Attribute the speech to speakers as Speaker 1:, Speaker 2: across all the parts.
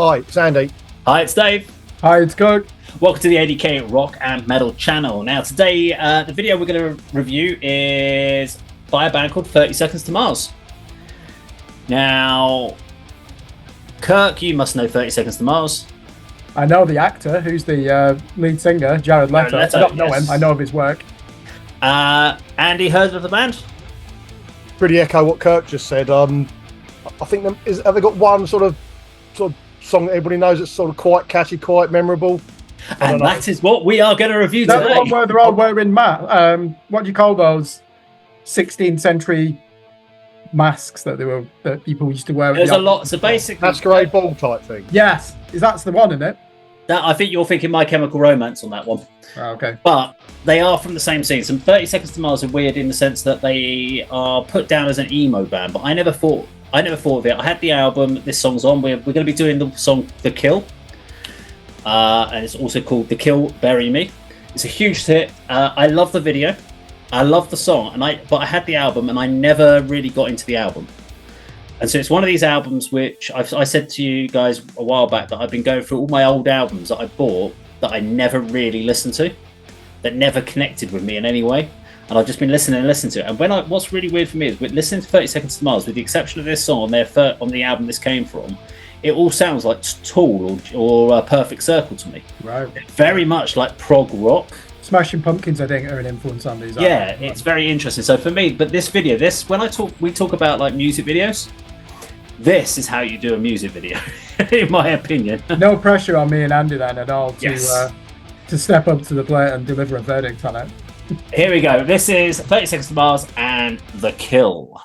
Speaker 1: Hi, it's Andy.
Speaker 2: Hi, it's Dave.
Speaker 3: Hi, it's Kirk.
Speaker 2: Welcome to the ADK Rock and Metal channel. Now, today, the video we're going to review is by a band called 30 Seconds to Mars. Now, Kirk, you must know 30 Seconds to Mars.
Speaker 3: I know the actor who's the lead singer, Jared Leto. I don't know him. I know of his work.
Speaker 2: Andy, heard of the band?
Speaker 1: Pretty echo what Kirk just said. I think have they got one sort of song that everybody knows that's sort of quite catchy, quite memorable?
Speaker 2: And that is what we are going to review
Speaker 3: That's
Speaker 2: today.
Speaker 3: the one where they're all wearing what do you call those 16th century masks that people used to wear?
Speaker 2: There's a lot. So basically,
Speaker 1: masquerade ball type thing.
Speaker 3: Yes, that's the one, isn't it?
Speaker 2: That, I think you're thinking My Chemical Romance on that one.
Speaker 3: Oh, okay.
Speaker 2: But they are from the same scene. Some 30 Seconds to Mars are weird in the sense that they are put down as an emo band, but I never thought of it. I had the album, this song's on. We're going to be doing the song The Kill. And it's also called The Kill, Bury Me. It's a huge hit. I love the video. I love the song. But I had the album and I never really got into the album. And so it's one of these albums which I said to you guys a while back that I've been going through all my old albums that I bought that I never really listened to, that never connected with me in any way. And I've just been listening to it. And what's really weird for me is with listening to 30 Seconds to Mars, with the exception of this song on the album this came from, it all sounds like Tool or Perfect Circle to me.
Speaker 3: Right.
Speaker 2: Very much like prog rock.
Speaker 3: Smashing Pumpkins, I think, are an influence on these.
Speaker 2: Yeah, it's very interesting. So for me, but this video, we talk about like music videos, this is how you do a music video, in my opinion.
Speaker 3: No pressure on me and Andy then at all to step up to the plate and deliver a verdict on it.
Speaker 2: Here we go. This is 30 Seconds to Mars and The Kill.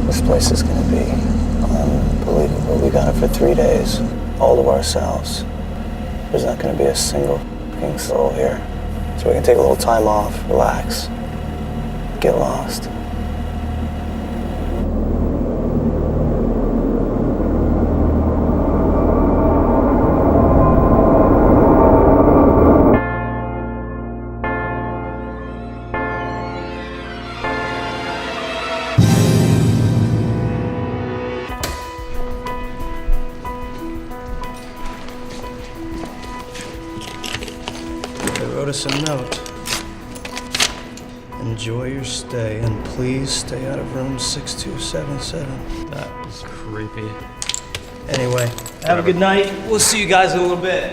Speaker 4: This place is going to be unbelievable. We got it for 3 days, all to ourselves. There's not going to be a single fucking soul here. So we can take a little time off, relax, get lost. They wrote us a note. Enjoy your stay, and please stay out of room 6277.
Speaker 5: That was creepy.
Speaker 4: Anyway, have a good night. We'll see you guys in a little bit.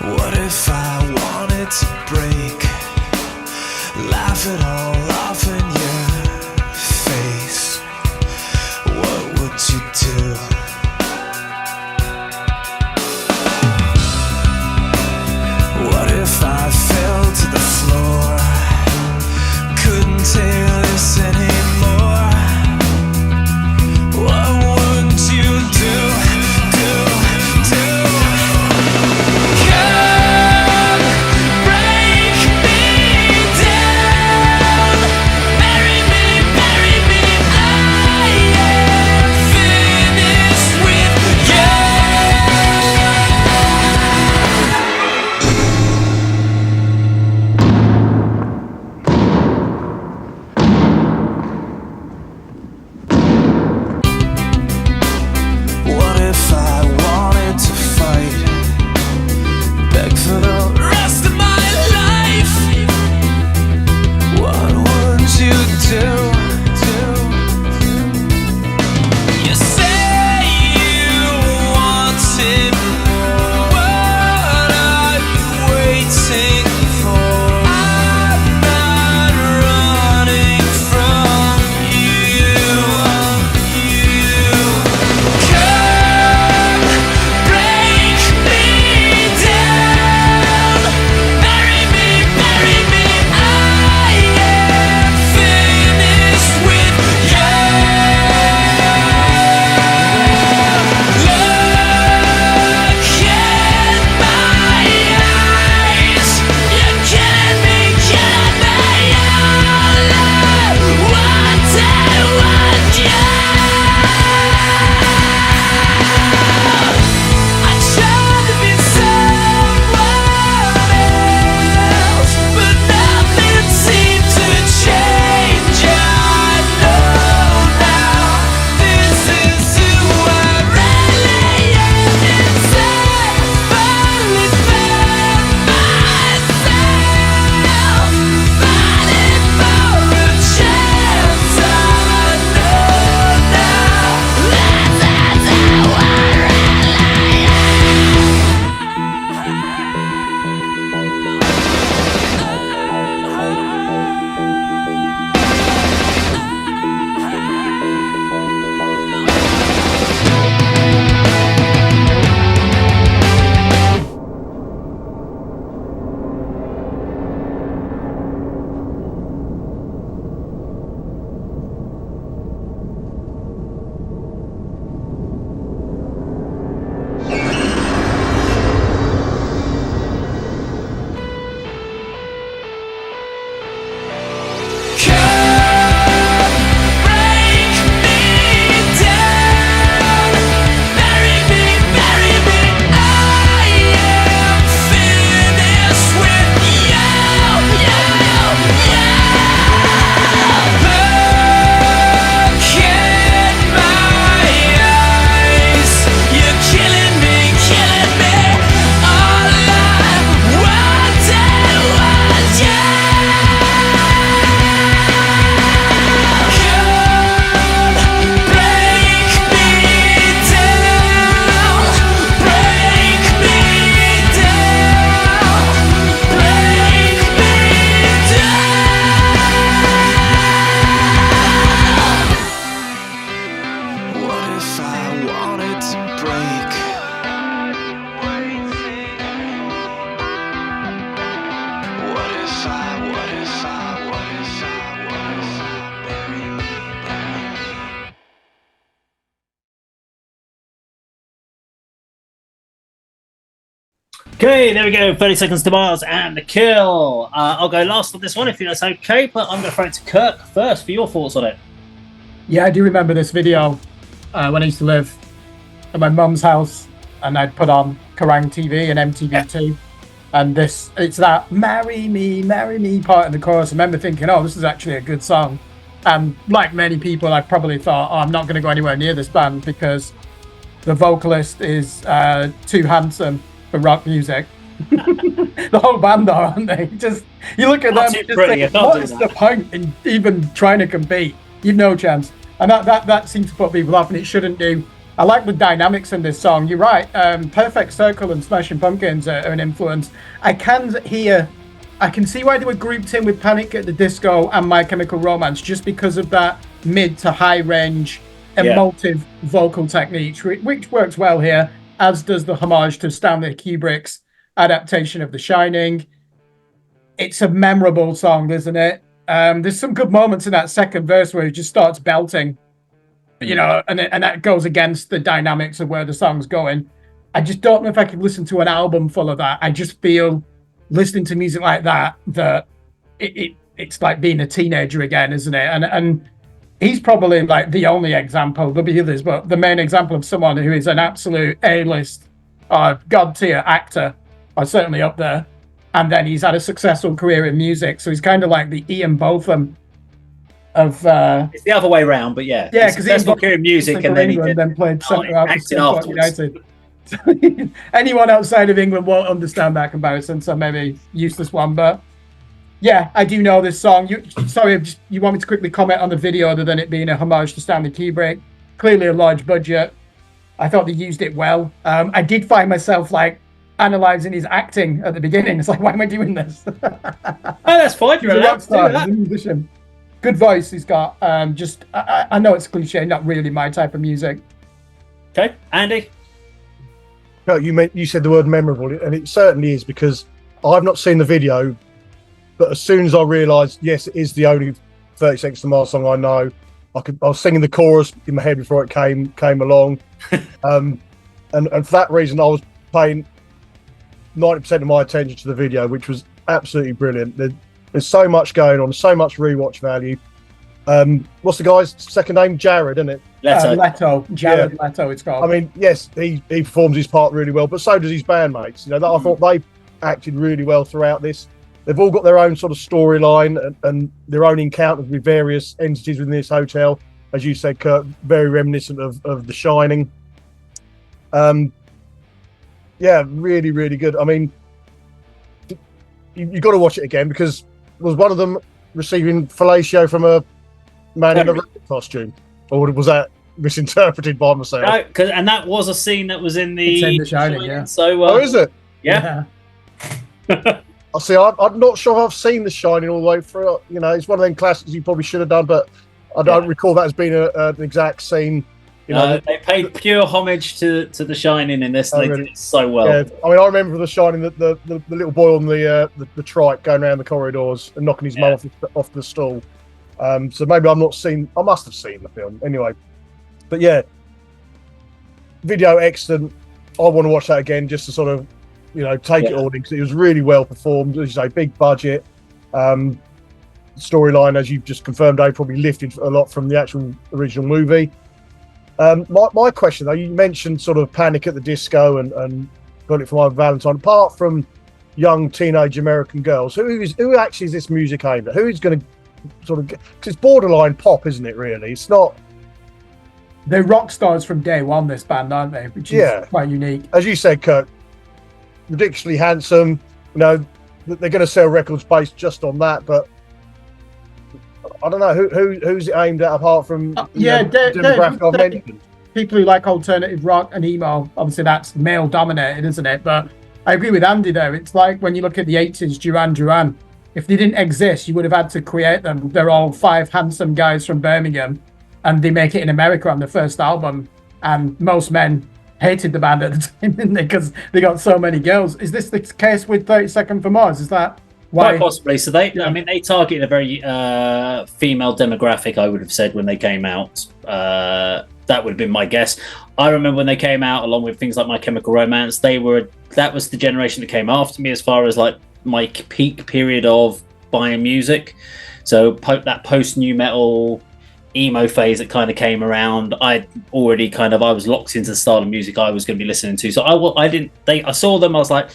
Speaker 6: What if I wanted to break? Laugh it all off in your face. What would you do? What if I fell to the floor? Couldn't take this anymore. What would you do? Come break me down.
Speaker 2: Okay, there we go. 30 Seconds to Mars and The Kill. I'll go last on this one if that's okay, but I'm going to throw it to Kirk first for your thoughts on it.
Speaker 3: Yeah, I do remember this video when I used to live at my mum's house, and I'd put on Kerrang TV and MTV2. And it's that marry me part in the chorus. I remember thinking, oh, this is actually a good song. And like many people, I probably thought, oh, I'm not going to go anywhere near this band because the vocalist is too handsome for rock music. The whole band are, aren't they? Just you look at them and just think, what is the point in even trying to compete? You've no chance. And that seems to put people off, and it shouldn't do. I like the dynamics in this song. You're right. Perfect Circle and Smashing Pumpkins are an influence. I can see why they were grouped in with Panic at the Disco and My Chemical Romance, just because of that mid to high range emotive vocal technique, which works well here, as does the homage to Stanley Kubrick's adaptation of The Shining. It's a memorable song, isn't it? There's some good moments in that second verse where it just starts belting, you know, and that goes against the dynamics of where the song's going. I just don't know if I could listen to an album full of that. I just feel listening to music like that it's like being a teenager again, isn't it? And he's probably like the only example. There'll be others, but the main example of someone who is an absolute A-list god tier actor, or certainly up there. And then he's had a successful career in music, so he's kind of like the Ian Botham of.
Speaker 2: It's the other way around, but yeah,
Speaker 3: because he's
Speaker 2: career in music and then he
Speaker 3: then played centre out
Speaker 2: for
Speaker 3: United. Anyone outside of England won't understand that comparison, so maybe useless one. But yeah, I do know this song. You want me to quickly comment on the video, other than it being a homage to Stanley Kubrick? Clearly a large budget. I thought they used it well. I did find myself like analysing his acting at the beginning. It's like, why am I doing this?
Speaker 2: Oh, that's fine. You're allowed to do that.
Speaker 3: He's a musician. Good voice he's got. I know it's cliche, not really my type of music.
Speaker 2: Okay, Andy.
Speaker 1: No, you said the word memorable, and it certainly is, because I've not seen the video, but as soon as I realised, yes, it is the only 30 Seconds to Mars song I know, I was singing the chorus in my head before it came along, and for that reason, I was paying 90% of my attention to the video, which was absolutely brilliant. There's so much going on, so much rewatch value. What's the guy's second name? Jared, isn't it?
Speaker 3: Leto. Jared Leto, it's called.
Speaker 1: I mean, yes, he performs his part really well, but so does his bandmates. You know, I thought they acted really well throughout this. They've all got their own sort of storyline and their own encounters with various entities within this hotel. As you said, Kirk, very reminiscent of The Shining. Yeah, really, really good. I mean, you got to watch it again, because was one of them receiving fellatio from a man in a rabbit costume, or was that misinterpreted by myself?
Speaker 2: No, and that was a scene that was in The
Speaker 3: Shining, yeah.
Speaker 2: So,
Speaker 1: oh, is it?
Speaker 2: Yeah.
Speaker 1: I see. I'm not sure I've seen The Shining all the way through. You know, it's one of them classics you probably should have done, but I don't recall that as being an exact scene. You know,
Speaker 2: they paid pure homage to The Shining in this. They did it so well.
Speaker 1: Yeah, I mean, I remember The Shining, the little boy on the trike going around the corridors and knocking his mum off the stool. So maybe I must have seen the film anyway. But yeah, video excellent. I want to watch that again just to sort of, you know, take it all in, because it was really well performed. As you say, big budget. Storyline, as you've just confirmed, Dave, probably lifted a lot from the actual original movie. My question, though, you mentioned sort of Panic at the Disco and Got It From My Valentine. Apart from young teenage American girls, who actually is this music aimed at? Who is going to sort of, because it's borderline pop, isn't it? Really, it's not.
Speaker 3: They're rock stars from day one, this band, aren't they? Which is quite unique.
Speaker 1: As you said, Kirk, ridiculously handsome. You know, they're going to sell records based just on that, but I don't know who's it aimed at, apart from demographic I've mentioned.
Speaker 3: People who like alternative rock and emo. Obviously, that's male dominated, isn't it? But I agree with Andy there. It's like when you look at the 80s, Duran Duran. If they didn't exist, you would have had to create them. They're all 5 handsome guys from Birmingham, and they make it in America on the first album. And most men hated the band at the time, didn't they? Because they got so many girls. Is this the case with 30 Seconds for Mars? Is that why?
Speaker 2: Quite possibly. So they targeted a very female demographic, I would have said, when they came out. That would have been my guess. I remember when they came out, along with things like My Chemical Romance. That was the generation that came after me, as far as like my peak period of buying music. So that post new metal emo phase that kind of came around, I was locked into the style of music I was going to be listening to. So I saw them. I was like,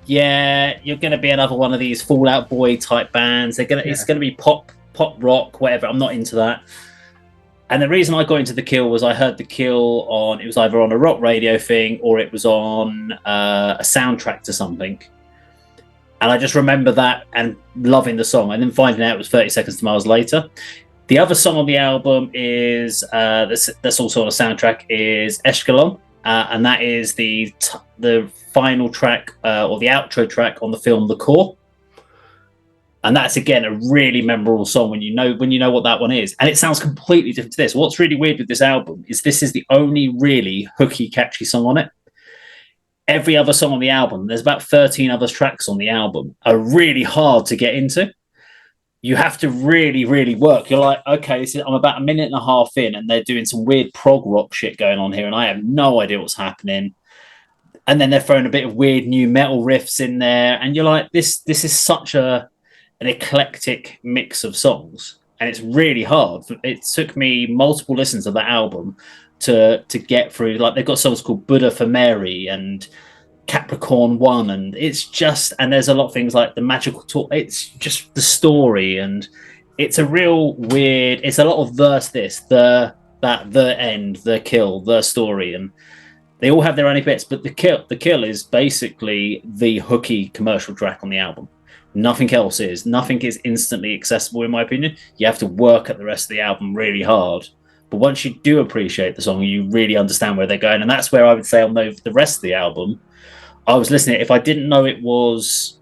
Speaker 2: yeah, you're going to be another one of these Fall Out Boy type bands. It's going to be pop rock, whatever. I'm not into that. And the reason I got into The Kill was I heard The Kill it was either on a rock radio thing or it was on a soundtrack to something. And I just remember that and loving the song, and then finding out it was 30 Seconds to Mars Later. The other song on the album is that's also on a soundtrack is Eshkelon, and that is the final track or the outro track on the film The Core. And that's again a really memorable song when you know what that one is, and it sounds completely different to this. What's really weird with this album is this is the only really hooky, catchy song on it. Every other song on the album, there's about 13 other tracks on the album, are really hard to get into. You have to really, really work. You're like, okay, I'm about a minute and a half in, and they're doing some weird prog rock shit going on here, and I have no idea what's happening. And then they're throwing a bit of weird new metal riffs in there, and you're like, this is such an eclectic mix of songs, and it's really hard. It took me multiple listens of that album to get through. Like, they've got songs called Buddha for Mary and Capricorn 1, and there's a lot of things like the magical talk. It's just the story, and it's a real weird, it's a lot of the end, the kill, the story, and they all have their own bits, but the kill is basically the hooky commercial track on the album. Nothing else is. Nothing is instantly accessible, in my opinion. You have to work at the rest of the album really hard. But once you do appreciate the song, you really understand where they're going. And that's where I would say on the rest of the album, I was listening. If I didn't know it was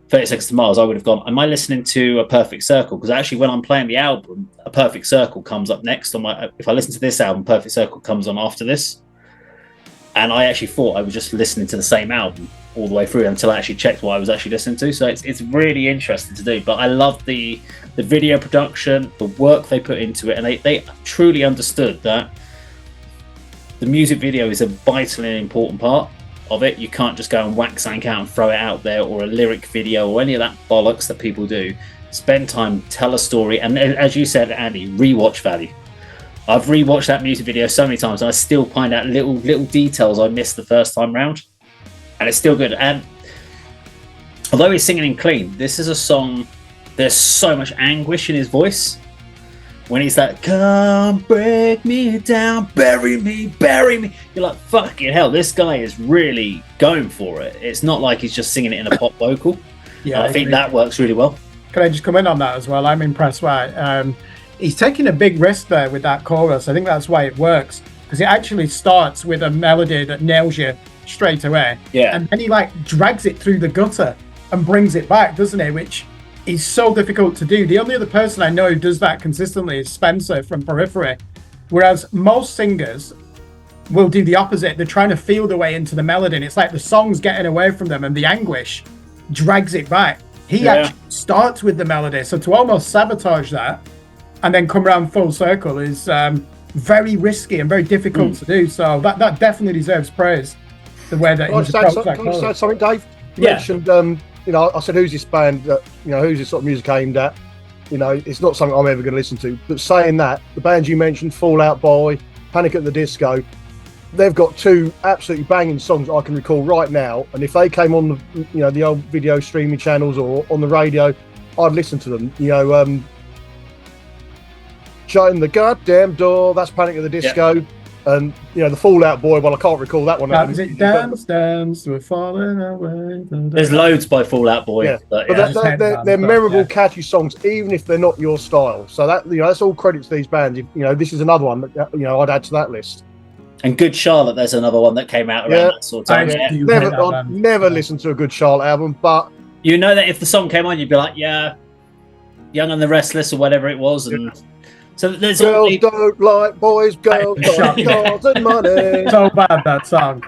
Speaker 2: 30 Seconds to Mars, I would have gone, am I listening to A Perfect Circle? Because actually, when I'm playing the album, A Perfect Circle comes up next. If I listen to this album, Perfect Circle comes on after this. And I actually thought I was just listening to the same album all the way through until I actually checked what I was actually listening to. So it's really interesting to do. But I love the video production, the work they put into it, and they truly understood that the music video is a vitally important part of it. You can't just go and whack something out and throw it out there, or a lyric video or any of that bollocks that people do. Spend time, tell a story, and as you said, Andy, rewatch value. I've rewatched that music video so many times, and I still find out little details I missed the first time round, and it's still good. And although he's singing in clean, this is a song. There's so much anguish in his voice when he's like, "Come break me down, bury me." You're like, "Fucking hell!" This guy is really going for it. It's not like he's just singing it in a pop vocal. Yeah, I think that works really well.
Speaker 3: Can I just come in on that as well? I'm impressed by. He's taking a big risk there with that chorus. I think that's why it works, because it actually starts with a melody that nails you straight away.
Speaker 2: Yeah.
Speaker 3: And then he like drags it through the gutter and brings it back, doesn't he? Which is so difficult to do. The only other person I know who does that consistently is Spencer from Periphery. Whereas most singers will do the opposite. They're trying to feel their way into the melody, and it's like the song's getting away from them, and the anguish drags it back. He actually starts with the melody. So to almost sabotage that and then come around full circle is very risky and very difficult to do. So that definitely deserves praise. The way that he's approached that.
Speaker 1: Can I say something, Dave? You
Speaker 3: Yeah.
Speaker 1: mentioned, I said, who's this band that, who's this sort of music aimed at? It's not something I'm ever going to listen to. But saying that, the bands you mentioned, Fall Out Boy, Panic at the Disco, they've got two absolutely banging songs I can recall right now. And if they came on the old video streaming channels or on the radio, I'd listen to them. Shutting the goddamn door, that's Panic at the Disco. Yeah. And the Fall Out Boy, well, I can't recall that one.
Speaker 3: Is it Dance, we're falling away.
Speaker 2: There's loads by Fall Out Boy.
Speaker 1: Yeah. But they're memorable, catchy songs, even if they're not your style. So that that's all credit to these bands. This is another one that I'd add to that list.
Speaker 2: And Good Charlotte, there's another one that came out around that sort of time.
Speaker 1: I'd never listened to a Good Charlotte album, but
Speaker 2: that if the song came on, you'd be like, yeah, Young and the Restless or whatever it was, and. So there's
Speaker 1: girls don't like boys, girls like cars and money.
Speaker 3: So bad, that song.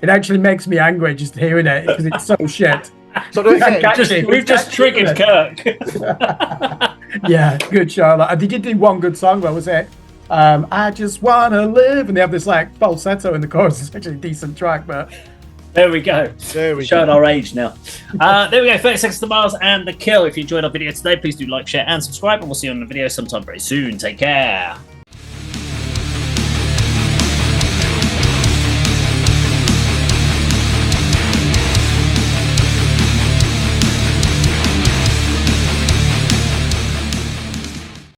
Speaker 3: It actually makes me angry just hearing it because it's so shit.
Speaker 1: So
Speaker 2: we've just triggered Kirk.
Speaker 3: Yeah, Good Charlotte. They did do one good song, though, was it? I just wanna live, and they have this like falsetto in the chorus. It's actually a decent track, but
Speaker 2: There we go.
Speaker 1: There we
Speaker 2: Showing
Speaker 1: go.
Speaker 2: our age now. There we go. 30 Seconds to Mars and The Kill. If you enjoyed our video today, please do like, share, and subscribe, and we'll see you on the video sometime very soon. Take care.